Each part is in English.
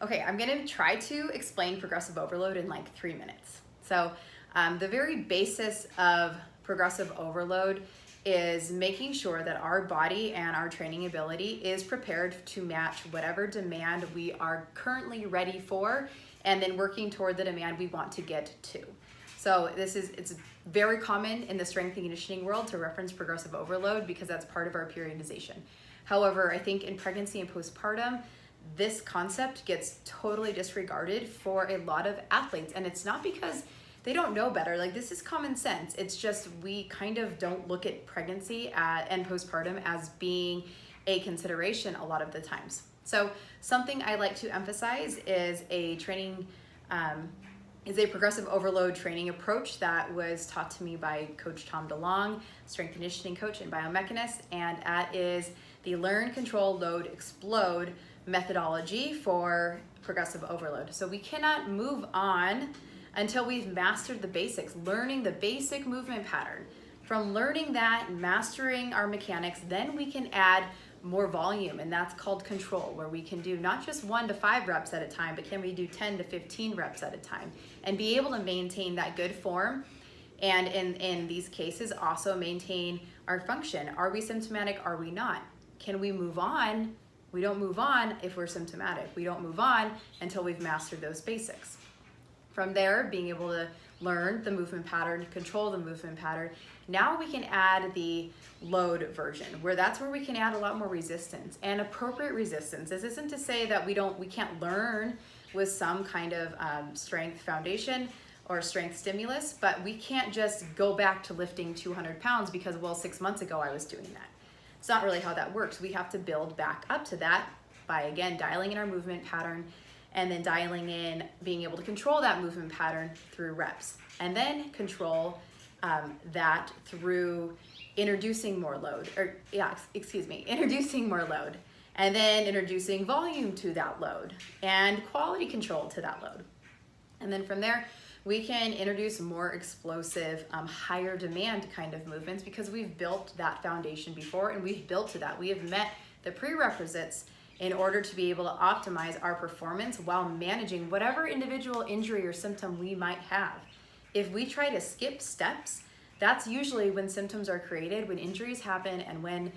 Okay, I'm gonna try to explain progressive overload in like 3 minutes. So the very basis of progressive overload is making sure that our body and our training ability is prepared to match whatever demand we are currently ready for, and then working toward the demand we want to get to. So it's very common in the strength and conditioning world to reference progressive overload because that's part of our periodization. However, I think in pregnancy and postpartum, this concept gets totally disregarded for a lot of athletes. And it's not because they don't know better. Like, this is common sense. It's just we kind of don't look at pregnancy and postpartum as being a consideration a lot of the times. So something I like to emphasize is a progressive overload training approach that was taught to me by Coach Tom DeLong, strength conditioning coach and biomechanist, and that is the learn, control, load, explode methodology for progressive overload. So we cannot move on until we've mastered the basics, learning the basic movement pattern. From learning that and mastering our mechanics, then we can add more volume, and that's called control, where we can do not just 1 to 5 reps at a time, but can we do 10 to 15 reps at a time and be able to maintain that good form, and in these cases also maintain our function. Are we symptomatic? Are we not? Can we move on? We don't move on if we're symptomatic. We don't move on until we've mastered those basics. From there, being able to learn the movement pattern, control the movement pattern, now we can add the load version, where that's where we can add a lot more resistance and appropriate resistance. This isn't to say that we can't learn with some kind of strength foundation or strength stimulus, but we can't just go back to lifting 200 pounds because, well, 6 months ago I was doing that. It's not really how that works. We have to build back up to that by, again, dialing in our movement pattern and then dialing in being able to control that movement pattern through reps, and then control that through introducing more load, introducing more load, and then introducing volume to that load and quality control to that load. And then from there, we can introduce more explosive, higher demand kind of movements because we've built that foundation before and we've built to that. We have met the prerequisites in order to be able to optimize our performance while managing whatever individual injury or symptom we might have. If we try to skip steps, that's usually when symptoms are created, when injuries happen, and when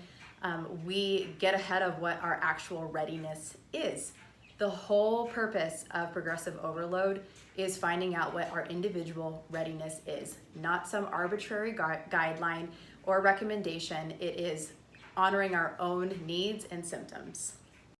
we get ahead of what our actual readiness is. The whole purpose of progressive overload is finding out what our individual readiness is, not some arbitrary guideline or recommendation. It is honoring our own needs and symptoms.